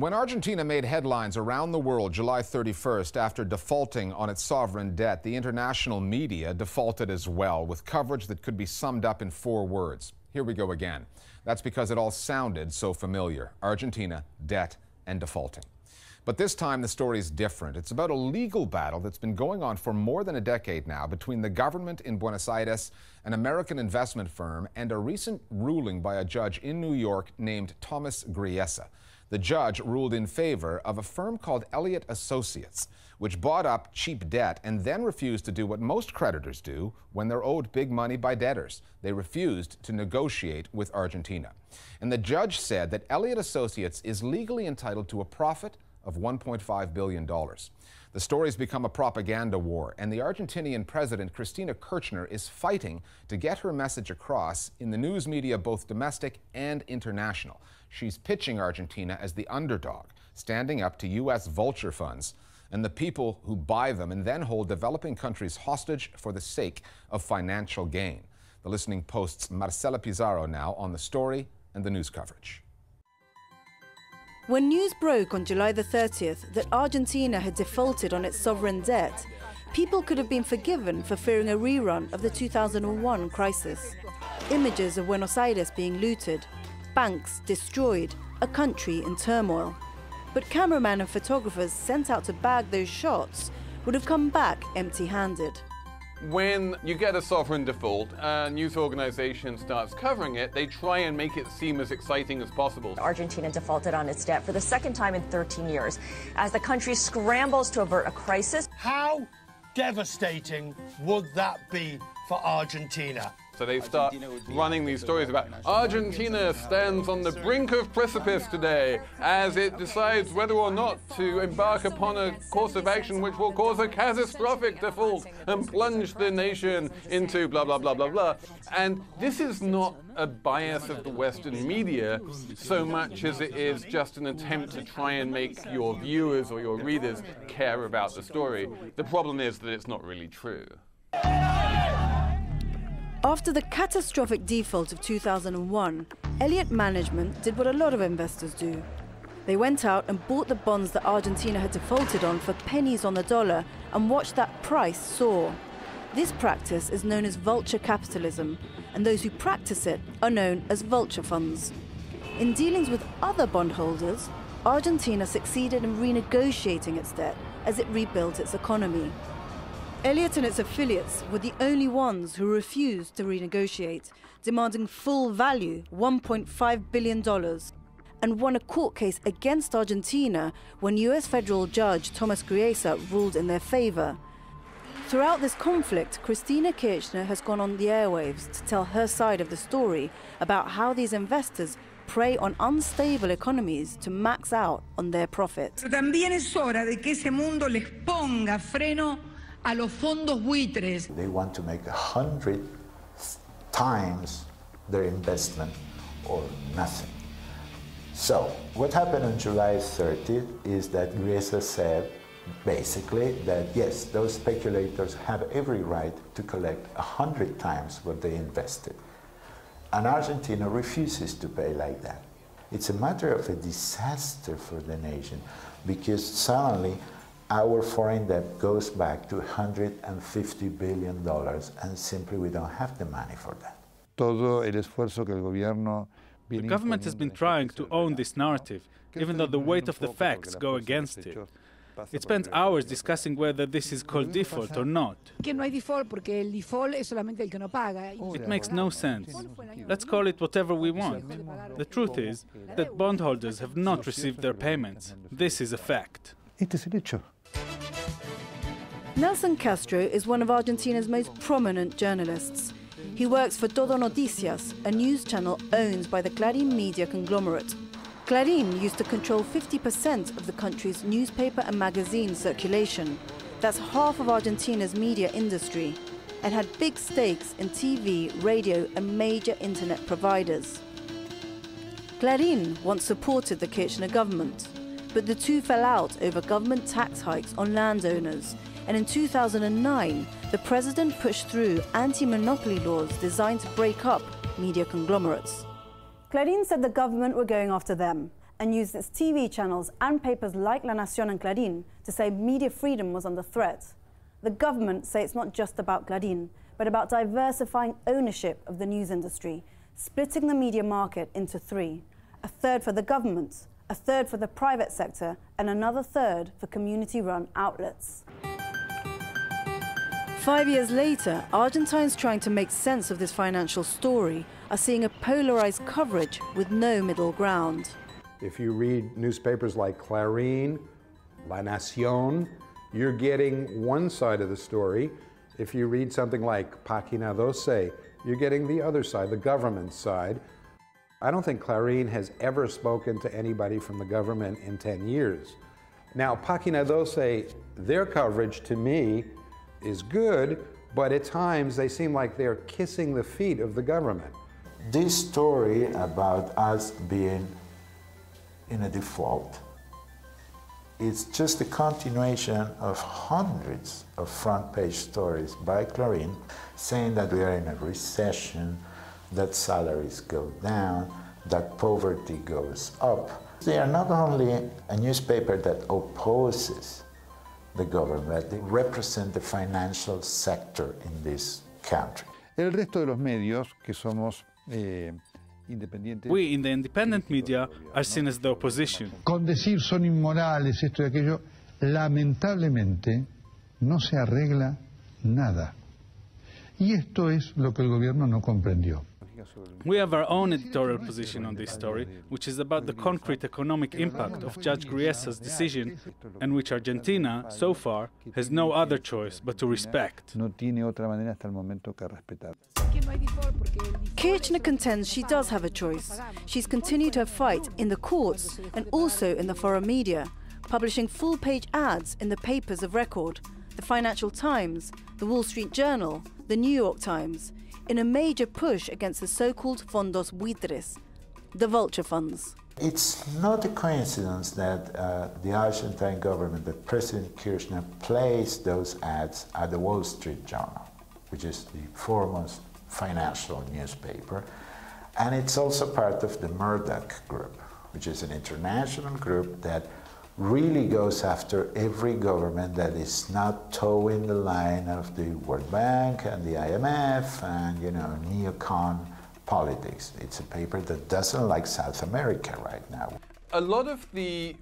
When Argentina made headlines around the world July 31st after defaulting on its sovereign debt, the international media defaulted as well, with coverage that could be summed up in 4 words. Here we go again. That's because it all sounded so familiar: Argentina, debt, and defaulting. But this time the story is different. It's about a legal battle that's been going on for more than a decade now between the government in Buenos Aires, an American investment firm, and a recent ruling by a judge in New York named Thomas Griesa. The judge ruled in favor of a firm called Elliott Associates, which bought up cheap debt and then refused to do what most creditors do when they're owed big money by debtors. They refused to negotiate with Argentina. And the judge said that Elliott Associates is legally entitled to a profit of $1.5 billion. The story's become a propaganda war, and the Argentinian president, Cristina Kirchner, is fighting to get her message across in the news media, both domestic and international. She's pitching Argentina as the underdog, standing up to U.S. vulture funds and the people who buy them and then hold developing countries hostage for the sake of financial gain. The Listening Post's Marcela Pizarro now on the story and the news coverage. When news broke on July the 30th that Argentina had defaulted on its sovereign debt, people could have been forgiven for fearing a rerun of the 2001 crisis. Images of Buenos Aires being looted, banks destroyed, a country in turmoil. But cameramen and photographers sent out to bag those shots would have come back empty-handed. When you get a sovereign default, a news organization starts covering it, they try and make it seem as exciting as possible. Argentina defaulted on its debt for the second time in 13 years as the country scrambles to avert a crisis. How devastating would that be for Argentina? So they start running these stories about Argentina stands on the brink of precipice today as it decides whether or not to embark upon a course of action which will cause a catastrophic default and plunge the nation into blah, blah, blah, blah, blah. And this is not a bias of the Western media so much as it is just an attempt to try and make your viewers or your readers care about the story. The problem is that it's not really true. After the catastrophic default of 2001, Elliott management did what a lot of investors do. They went out and bought the bonds that Argentina had defaulted on for pennies on the dollar and watched that price soar. This practice is known as vulture capitalism, and those who practice it are known as vulture funds. In dealings with other bondholders, Argentina succeeded in renegotiating its debt as it rebuilt its economy. Elliott and its affiliates were the only ones who refused to renegotiate, demanding full value, $1.5 billion, and won a court case against Argentina when US federal judge Thomas Griesa ruled in their favor. Throughout this conflict, Cristina Kirchner has gone on the airwaves to tell her side of the story about how these investors prey on unstable economies to max out on their profit. Pero también es hora de que ese mundo les ponga freno a los fondos buitres. They want to make 100 times their investment or nothing. So what happened on July 30th is that Griesa said basically that yes, those speculators have every right to collect 100 times what they invested. And Argentina refuses to pay like that. It's a matter of a disaster for the nation because suddenly our foreign debt goes back to $150 billion, and simply we don't have the money for that. The government has been trying to own this narrative, even though the weight of the facts go against it. It spends hours discussing whether this is called default or not. It makes no sense. Let's call it whatever we want. The truth is that bondholders have not received their payments. This is a fact. Nelson Castro is one of Argentina's most prominent journalists. He works for Todo Noticias, a news channel owned by the Clarín media conglomerate. Clarín used to control 50% of the country's newspaper and magazine circulation. That's half of Argentina's media industry, and had big stakes in TV, radio, and major internet providers. Clarín once supported the Kirchner government, but the two fell out over government tax hikes on landowners. And in 2009, the president pushed through anti-monopoly laws designed to break up media conglomerates. Clarín said the government were going after them, and used its TV channels and papers like La Nación and Clarín to say media freedom was under threat. The government say it's not just about Clarín, but about diversifying ownership of the news industry, splitting the media market into three: a third for the government, a third for the private sector, and another third for community-run outlets. 5 years later, Argentines trying to make sense of this financial story are seeing a polarized coverage with no middle ground. If you read newspapers like Clarín, La Nación, you're getting one side of the story. If you read something like Página 12, you're getting the other side, the government side. I don't think Clarín has ever spoken to anybody from the government in 10 years. Now, Página 12, their coverage to me is good, but at times they seem like they're kissing the feet of the government. This story about us being in a default is just a continuation of hundreds of front-page stories by Clarín saying that we are in a recession, that salaries go down, that poverty goes up. They are not only a newspaper that opposes the government, they represent the financial sector in this country. El resto de los medios, que somos we in the independent media are seen as the opposition. Con decir son inmorales, esto y aquello, lamentablemente no se arregla nada. Y esto es lo que el gobierno no comprendió. We have our own editorial position on this story, which is about the concrete economic impact of Judge Griesa's decision, and which Argentina, so far, has no other choice but to respect. No tiene otra manera hasta el momento que respetar. Kirchner contends she does have a choice. She's continued her fight in the courts and also in the foreign media, publishing full-page ads in the papers of record, the Financial Times, the Wall Street Journal, the New York Times, in a major push against the so-called fondos buitres, the vulture funds. It's not a coincidence that the Argentine government, that President Kirchner placed those ads at the Wall Street Journal, which is the foremost financial newspaper, and it's also part of the Murdoch Group, which is an international group that really goes after every government that is not towing the line of the World Bank and the IMF and, neocon politics. It's a paper that doesn't like South America right now. A lot of the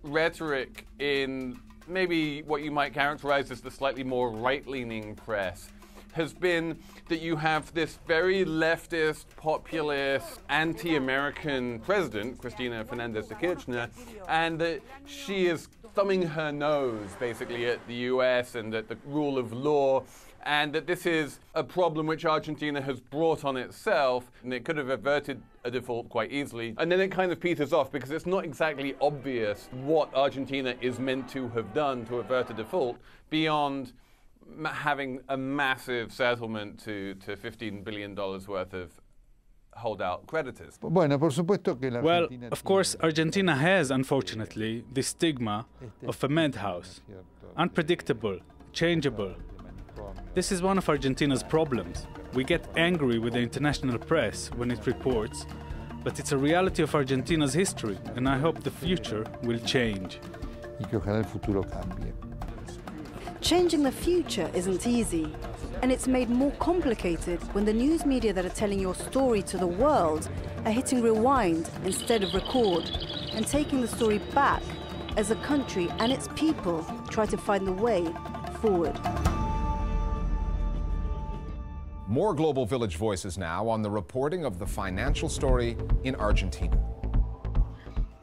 rhetoric in maybe what you might characterize as the slightly more right-leaning press has been that you have this very leftist, populist, anti-American president, Cristina Fernández de Kirchner, and that she is thumbing her nose, basically, at the US and at the rule of law, and that this is a problem which Argentina has brought on itself, and it could have averted a default quite easily. And then it kind of peters off because it's not exactly obvious what Argentina is meant to have done to avert a default beyond having a massive settlement to $15 billion worth of holdout creditors. Well, of course, Argentina has, unfortunately, the stigma of a madhouse. Unpredictable, changeable. This is one of Argentina's problems. We get angry with the international press when it reports, but it's a reality of Argentina's history, and I hope the future will change. Changing the future isn't easy, and it's made more complicated when the news media that are telling your story to the world are hitting rewind instead of record, and taking the story back as a country and its people try to find the way forward. More Global Village voices now on the reporting of the financial story in Argentina.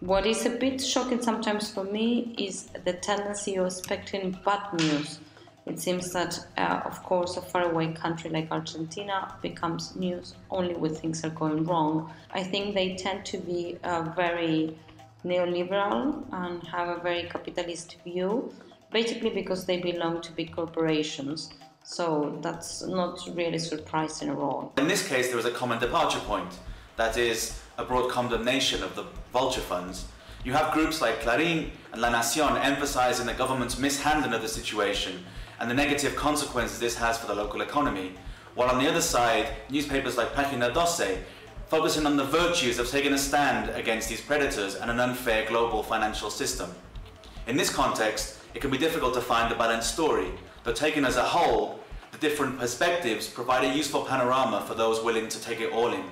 What is a bit shocking sometimes for me is the tendency of expecting bad news. It seems that, of course, a faraway country like Argentina becomes news only when things are going wrong. I think they tend to be very neoliberal and have a very capitalist view, basically because they belong to big corporations. So that's not really surprising at all. In this case, there is a common departure point. That is a broad condemnation of the vulture funds. You have groups like Clarín and La Nación emphasizing the government's mishandling of the situation and the negative consequences this has for the local economy, while on the other side, newspapers like Página 12 focusing on the virtues of taking a stand against these predators and an unfair global financial system. In this context, it can be difficult to find a balanced story, but taken as a whole, the different perspectives provide a useful panorama for those willing to take it all in.